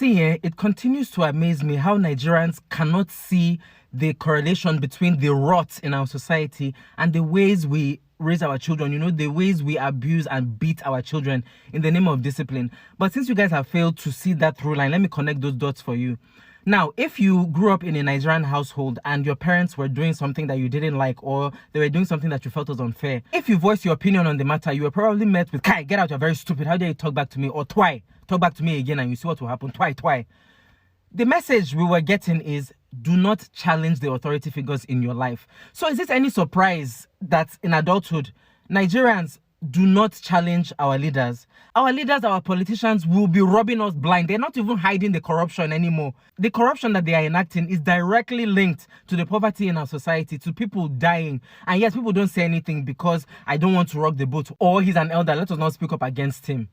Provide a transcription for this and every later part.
See, it continues to amaze me how Nigerians cannot see the correlation between the rot in our society and the ways we raise our children, the ways we abuse and beat our children in the name of discipline. But since you guys have failed to see that through line, let me connect those dots for you. Now, if you grew up in a Nigerian household and your parents were doing something that you didn't like, or they were doing something that you felt was unfair, if you voiced your opinion on the matter, you were probably met with, "Kai, get out, you're very stupid. How dare you talk back to me?" Or "Twy, talk back to me again," and you see what will happen. Twy. The message we were getting is, do not challenge the authority figures in your life. So is it any surprise that in adulthood, Nigerians do not challenge our leaders? Our leaders, our politicians will be robbing us blind. They're not even hiding the corruption anymore. The corruption that they are enacting is directly linked to the poverty in our society, to people dying. And yes, people don't say anything because I don't want to rock the boat, or he's an elder, let us not speak up against him.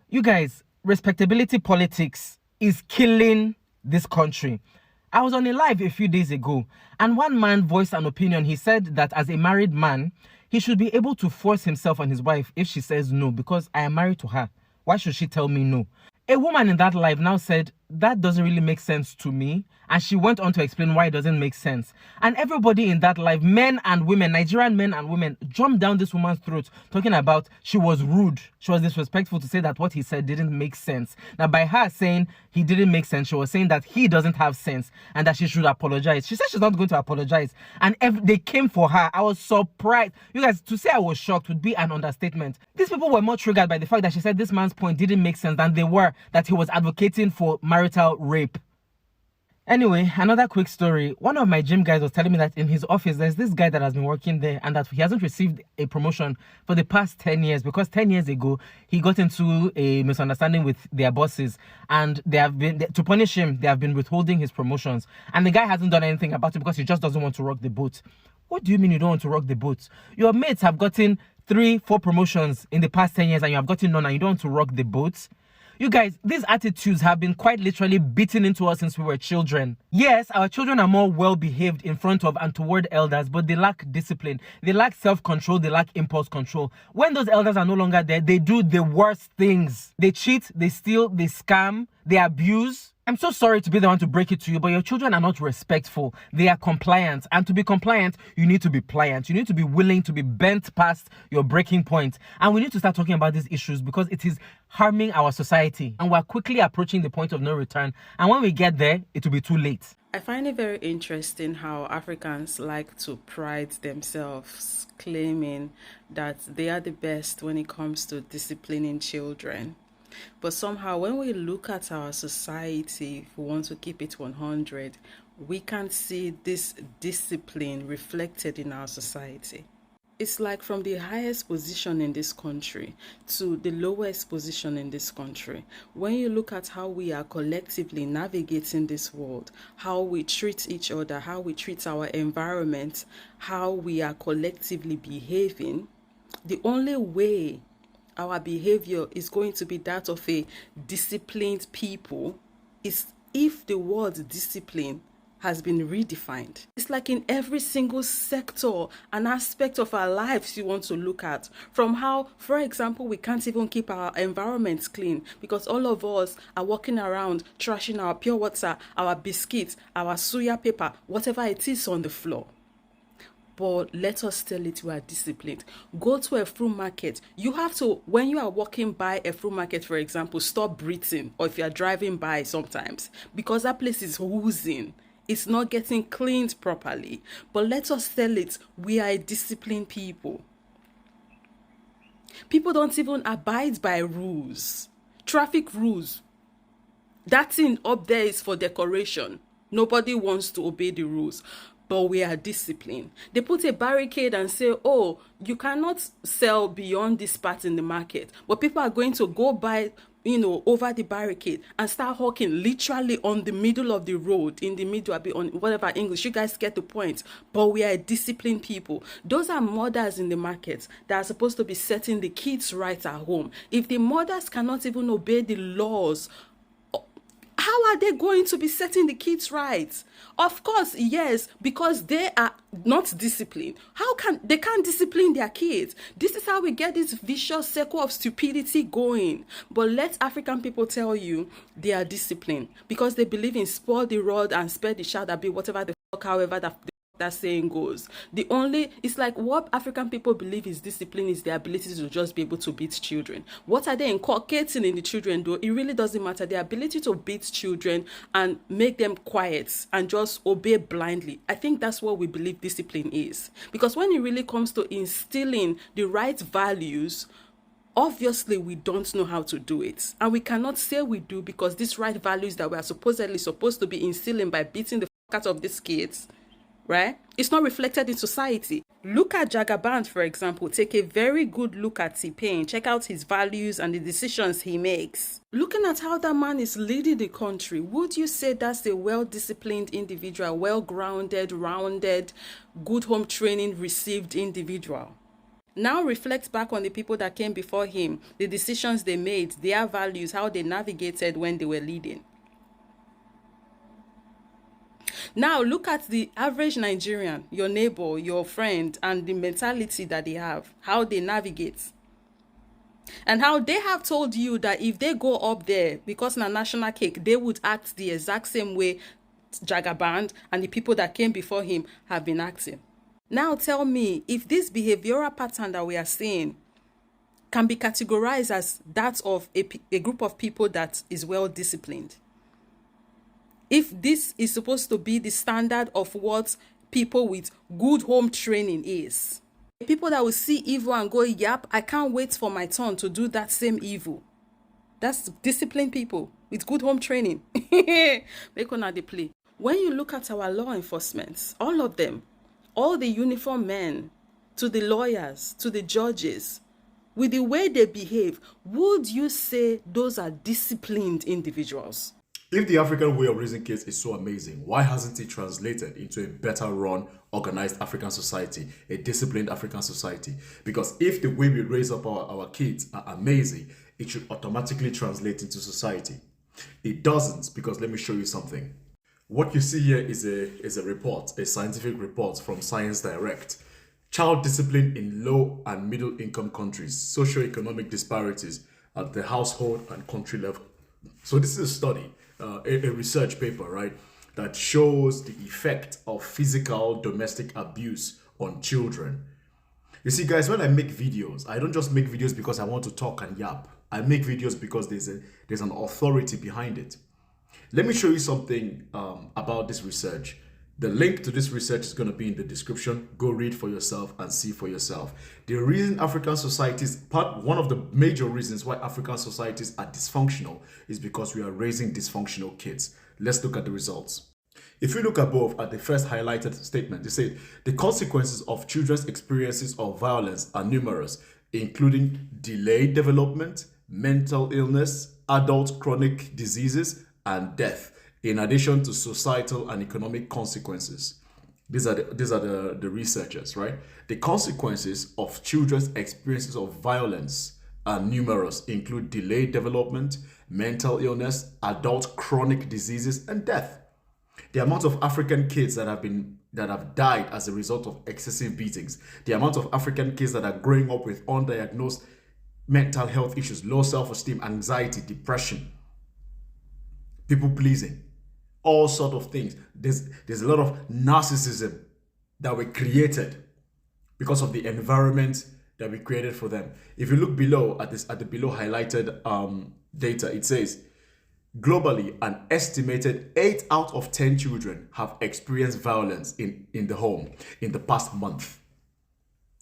You guys, respectability politics is killing this country. I was on a live a few days ago, and one man voiced an opinion. He said that as a married man, he should be able to force himself on his wife if she says no, because I am married to her. Why should she tell me no? A woman in that live now said, that doesn't really make sense to me. And she went on to explain why it doesn't make sense. And everybody in that live, men and women, Nigerian men and women, jumped down this woman's throat, talking about she was rude. She was disrespectful to say that what he said didn't make sense. Now, by her saying he didn't make sense, she was saying that he doesn't have sense and that she should apologize. She said she's not going to apologize. And they came for her. I was surprised. You guys, to say I was shocked would be an understatement. These people were more triggered by the fact that she said this man's point didn't make sense than they were that he was advocating for marital rape. Anyway, another quick story. One of my gym guys was telling me that in his office, there's this guy that has been working there and that he hasn't received a promotion for the past 10 years because 10 years ago, he got into a misunderstanding with their bosses and to punish him, they have been withholding his promotions. And the guy hasn't done anything about it because he just doesn't want to rock the boat. What do you mean you don't want to rock the boat? Your mates have gotten 3-4 promotions in the past 10 years and you have gotten none and you don't want to rock the boat? You guys, these attitudes have been quite literally beaten into us since we were children. Yes, our children are more well-behaved in front of and toward elders, but they lack discipline. They lack self-control. They lack impulse control. When those elders are no longer there, they do the worst things. They cheat, they steal, they scam, they abuse. I'm so sorry to be the one to break it to you, but your children are not respectful. They are compliant. And to be compliant, you need to be pliant. You need to be willing to be bent past your breaking point. And we need to start talking about these issues because it is harming our society. And we're quickly approaching the point of no return. And when we get there, it will be too late. I find it very interesting how Africans like to pride themselves, claiming that they are the best when it comes to disciplining children. But somehow when we look at our society, if we want to keep it 100, we can see this discipline reflected in our society. It's like from the highest position in this country to the lowest position in this country. When you look at how we are collectively navigating this world, how we treat each other, how we treat our environment, how we are collectively behaving, the only way our behavior is going to be that of a disciplined people is if the word discipline has been redefined. It's like in every single sector and aspect of our lives you want to look at. From how, for example, we can't even keep our environments clean because all of us are walking around trashing our pure water, our biscuits, our suya paper, whatever it is on the floor. But let us tell it we are disciplined. Go to a fruit market. You have to, when you are walking by a fruit market, for example, stop breathing, or if you are driving by sometimes, because that place is oozing. It's not getting cleaned properly. But let us tell it we are a disciplined people. People don't even abide by rules. Traffic rules. That thing up there is for decoration. Nobody wants to obey the rules. But we are disciplined. They put a barricade and say, oh, you cannot sell beyond this part in the market. But people are going to go by, over the barricade and start hawking literally on the middle of the road, in the middle, on whatever English. You guys get the point. But we are disciplined people. Those are mothers in the market that are supposed to be setting the kids right at home. If the mothers cannot even obey the laws, how are they going to be setting the kids right? Of course, yes, because they are not disciplined. How can they can't discipline their kids? This is how we get this vicious circle of stupidity going. But let African people tell you they are disciplined because they believe in spoil the rod and spare the child, that be whatever the fuck, however that saying goes. It's like what African people believe is discipline is their ability to just be able to beat children. What are they inculcating in the children though? It really doesn't matter. Their ability to beat children and make them quiet and just obey blindly. I think that's what we believe discipline is. Because when it really comes to instilling the right values, obviously we don't know how to do it. And we cannot say we do, because these right values that we are supposedly supposed to be instilling by beating the fuck out of these kids, right? It's not reflected in society. Look at Jagaband, for example. Take a very good look at T-Pain. Check out his values and the decisions he makes. Looking at how that man is leading the country, would you say that's a well-disciplined individual, well-grounded, rounded, good home training received individual? Now reflect back on the people that came before him, the decisions they made, their values, how they navigated when they were leading. Now look at the average Nigerian, your neighbor, your friend, and the mentality that they have, how they navigate. And how they have told you that if they go up there, because na national cake, they would act the exact same way Jagaband and the people that came before him have been acting. Now tell me, if this behavioral pattern that we are seeing can be categorized as that of a group of people that is well disciplined, if this is supposed to be the standard of what people with good home training is, people that will see evil and go, yep, I can't wait for my turn to do that same evil. That's disciplined people with good home training. Make una dey play. When you look at our law enforcement, all of them, all the uniform men, to the lawyers, to the judges, with the way they behave, would you say those are disciplined individuals? If the African way of raising kids is so amazing, why hasn't it translated into a better run, organized African society, a disciplined African society? Because if the way we raise up our kids are amazing, it should automatically translate into society. It doesn't, because let me show you something. What you see here is a report, a scientific report from Science Direct. Child discipline in low and middle income countries, socioeconomic disparities at the household and country level. So this is a study, a research paper, right, that shows the effect of physical domestic abuse on children. You see, guys, when I make videos, I don't just make videos because I want to talk and yap. I make videos because there's an authority behind it. Let me show you something about this research. The link to this research is going to be in the description. Go read for yourself and see for yourself. The reason African societies, one of the major reasons why African societies are dysfunctional is because we are raising dysfunctional kids. Let's look at the results. If you look above at the first highlighted statement, they say the consequences of children's experiences of violence are numerous, including delayed development, mental illness, adult chronic diseases, and death, in addition to societal and economic consequences. These are the researchers, right? The consequences of children's experiences of violence are numerous, include delayed development, mental illness, adult chronic diseases, and death. The amount of African kids that have died as a result of excessive beatings, the amount of African kids that are growing up with undiagnosed mental health issues, low self-esteem, anxiety, depression, people pleasing, all sort of things. There's a lot of narcissism that were created because of the environment that we created for them. If you look below at the below highlighted data, it says globally, an estimated 8 out of 10 children have experienced violence in the home in the past month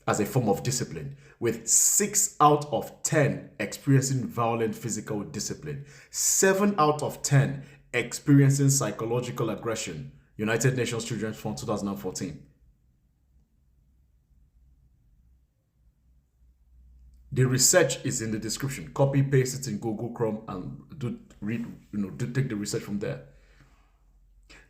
as a form of discipline, with 6 out of 10 experiencing violent physical discipline, 7 out of 10 experiencing psychological aggression. United Nations Children's Fund 2014. The research is in the description. Copy, paste it in Google Chrome and take the research from there.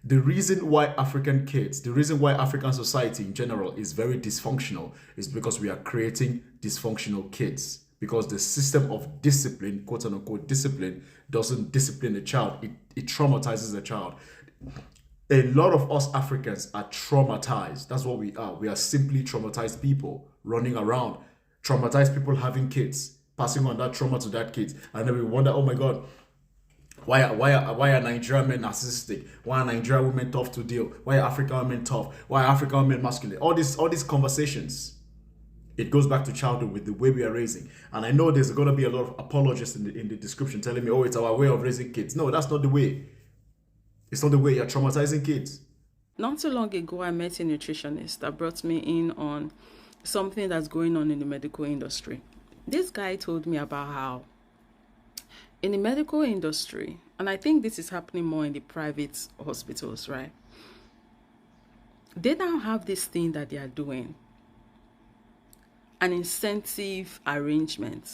The reason why African kids, the reason why African society in general is very dysfunctional is because we are creating dysfunctional kids. because the system of discipline, quote unquote discipline, doesn't discipline the child. It traumatizes the child. A lot of us Africans are traumatized. That's what we are. We are simply traumatized people running around, traumatized people having kids, passing on that trauma to that kids, and then we wonder, oh my God, why are Nigerian men narcissistic? Why are Nigerian women tough to deal? Why are African women tough? Why are African women masculine? All these conversations. It goes back to childhood with the way we are raising. And I know there's going to be a lot of apologists in the description telling me, oh, it's our way of raising kids. No, that's not the way. It's not the way. You're traumatizing kids. Not too long ago, I met a nutritionist that brought me in on something that's going on in the medical industry. This guy told me about how in the medical industry, and I think this is happening more in the private hospitals, right? They now have this thing that they are doing, an incentive arrangement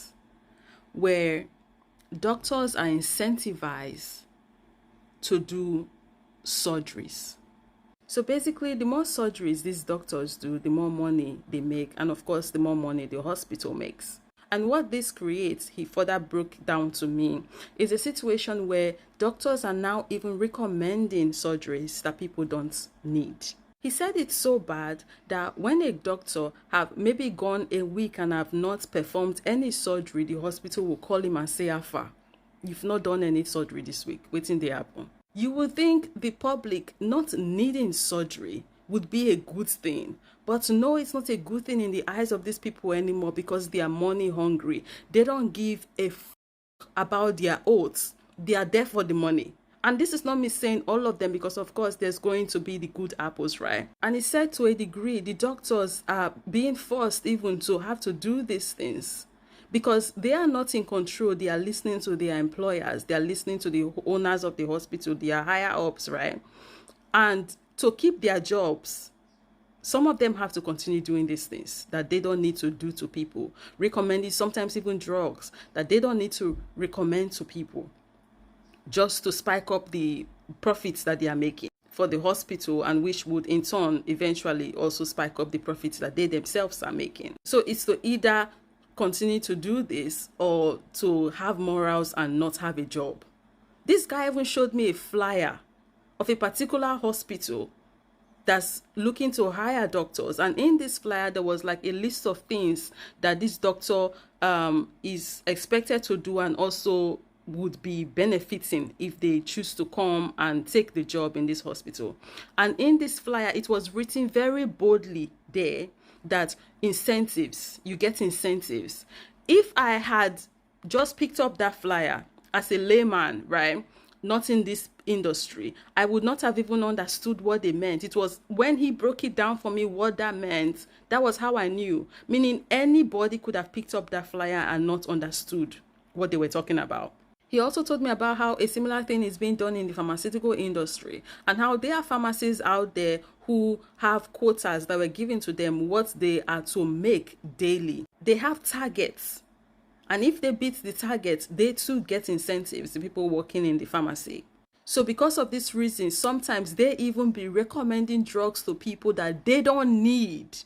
where doctors are incentivized to do surgeries. So basically, the more surgeries these doctors do, the more money they make, and of course, the more money the hospital makes. And what this creates, he further broke down to me, is a situation where doctors are now even recommending surgeries that people don't need. He said it's so bad that when a doctor have maybe gone a week and have not performed any surgery, the hospital will call him and say, Alpha, you've not done any surgery this week. Waiting they happen. You would think the public not needing surgery would be a good thing. But no, it's not a good thing in the eyes of these people anymore because they are money hungry. They don't give a about their oaths. They are there for the money. And this is not me saying all of them because, of course, there's going to be the good apples, right? And he said to a degree, the doctors are being forced even to have to do these things because they are not in control. They are listening to their employers. They are listening to the owners of the hospital, their higher ups, right? And to keep their jobs, some of them have to continue doing these things that they don't need to do to people. Recommending sometimes even drugs that they don't need to recommend to people, just to spike up the profits that they are making for the hospital, and which would in turn eventually also spike up the profits that they themselves are making. So it's to either continue to do this or to have morals and not have a job. This guy even showed me a flyer of a particular hospital that's looking to hire doctors, and in this flyer there was like a list of things that this doctor is expected to do and also would be benefiting if they choose to come and take the job in this hospital. And in this flyer, it was written very boldly there that incentives, you get incentives. If I had just picked up that flyer as a layman, right, not in this industry, I would not have even understood what they meant. It was when he broke it down for me what that meant, that was how I knew. Meaning anybody could have picked up that flyer and not understood what they were talking about. He also told me about how a similar thing is being done in the pharmaceutical industry and how there are pharmacies out there who have quotas that were given to them what they are to make daily. They have targets. And if they beat the target, they too get incentives, the people working in the pharmacy. So because of this reason, sometimes they even be recommending drugs to people that they don't need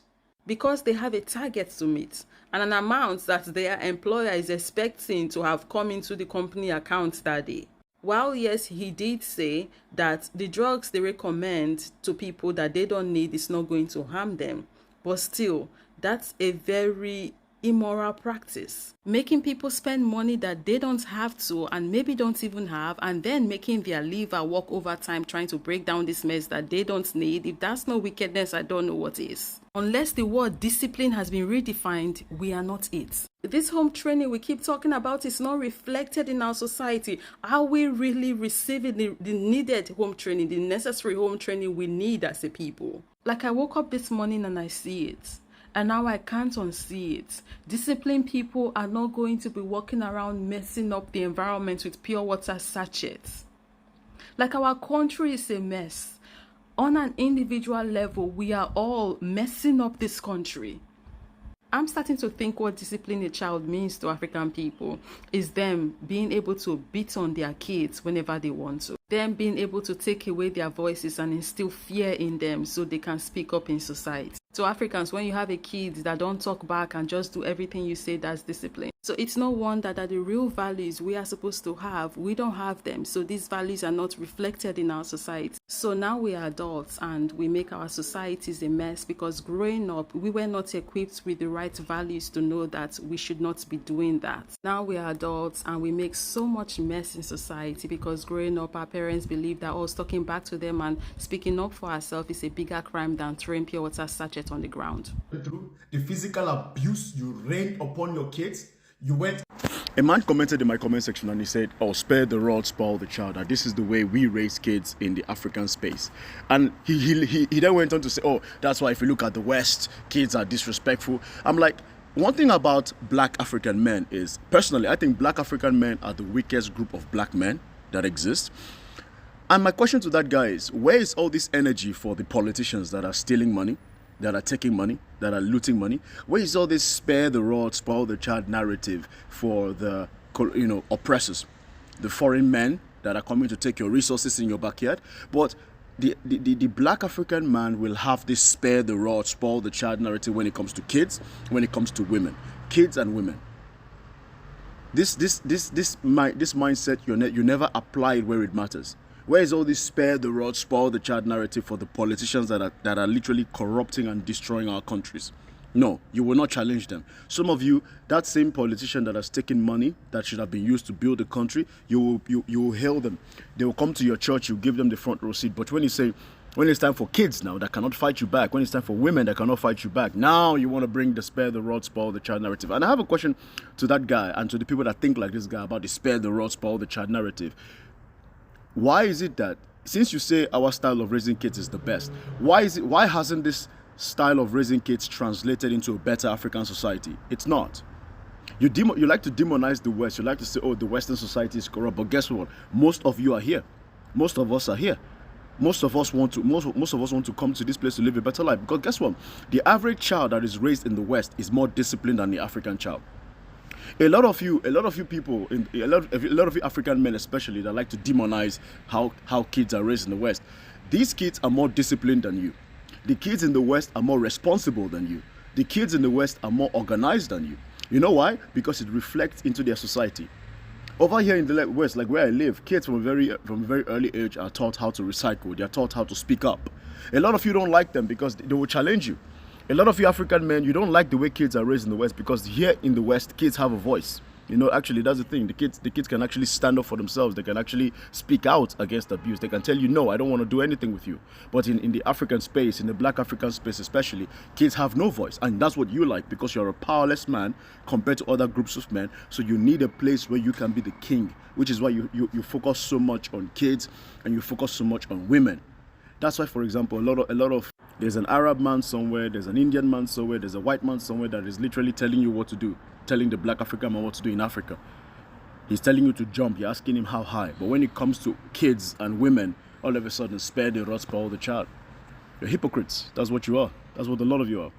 because they have a target to meet and an amount that their employer is expecting to have come into the company account that day. While yes, he did say that the drugs they recommend to people that they don't need is not going to harm them, but still, that's a very immoral practice. Making people spend money that they don't have to and maybe don't even have, and then making their liver work overtime trying to break down this mess that they don't need. If that's not wickedness, I don't know what is. Unless the word discipline has been redefined, we are not it. This home training we keep talking about is not reflected in our society. Are we really receiving the needed home training, the necessary home training we need as a people? Like I woke up this morning and I see it. And now I can't unsee it. Disciplined people are not going to be walking around messing up the environment with pure water sachets. Like our country is a mess. On an individual level, we are all messing up this country. I'm starting to think what discipline a child means to African people is them being able to beat on their kids whenever they want to. them being able to take away their voices and instill fear in them so they can speak up in society. So Africans, when you have a kid that don't talk back and just do everything you say, that's discipline. So it's no wonder that the real values we are supposed to have, we don't have them. So these values are not reflected in our society. So now we are adults and we make our societies a mess because growing up, we were not equipped with the right values to know that we should not be doing that. Now we are adults and we make so much mess in society because growing up, our parents believe that talking back to them and speaking up for ourselves is a bigger crime than throwing pure water sachet on the ground. Through the physical abuse you rained upon your kids, you went. A man commented in my comment section and he said, "Oh, spare the rod, spoil the child. That this is the way we raise kids in the African space." And he then went on to say, "Oh, that's why if you look at the West, kids are disrespectful." I'm like, one thing about black African men is, personally, I think black African men are the weakest group of black men that exist. And my question to that guy is, where is all this energy for the politicians that are stealing money, that are taking money, that are looting money? Where is all this spare the rod, spoil the child narrative for the, oppressors, the foreign men that are coming to take your resources in your backyard? But the black African man will have this spare the rod, spoil the child narrative when it comes to kids, when it comes to women, kids and women. This mindset, you never apply it where it matters. Where is all this spare the rod, spoil the child narrative for the politicians that are literally corrupting and destroying our countries? No, you will not challenge them. Some of you, that same politician that has taken money that should have been used to build the country, you will hail them. They will come to your church, you give them the front row seat. But when it's time for kids now that cannot fight you back, when it's time for women that cannot fight you back, now you want to bring the spare the rod, spoil the child narrative. And I have a question to that guy and to the people that think like this guy about the spare the rod, spoil the child narrative. Why is it that, since you say our style of raising kids is the best, why hasn't this style of raising kids translated into a better African society? It's not. You like to demonize the West. You like to say, oh, the Western society is corrupt. But guess what? Most of you are here. Most of us are here. Most of us want to come to this place to live a better life. Because guess what? The average child that is raised in the West is more disciplined than the African child. A lot of you people, a lot of you African men especially, that like to demonize how kids are raised in the West. These kids are more disciplined than you. The kids in the West are more responsible than you. The kids in the West are more organized than you. You know why? Because it reflects into their society. Over here in the West, like where I live, kids from a very early age are taught how to recycle. They are taught how to speak up. A lot of you don't like them because they will challenge you. A lot of you African men, you don't like the way kids are raised in the West because here in the West, kids have a voice. Actually, that's the thing. The kids can actually stand up for themselves. They can actually speak out against abuse. They can tell you, no, I don't want to do anything with you. But in the African space, in the black African space especially, kids have no voice. And that's what you like because you're a powerless man compared to other groups of men. So you need a place where you can be the king, which is why you focus so much on kids and you focus so much on women. That's why, for example, a lot of there's an Arab man somewhere, there's an Indian man somewhere, there's a white man somewhere that is literally telling you what to do, telling the black African man what to do in Africa. He's telling you to jump, you're asking him how high. But when it comes to kids and women, all of a sudden, spare the rod, spoil the child. You're hypocrites. That's what you are. That's what a lot of you are.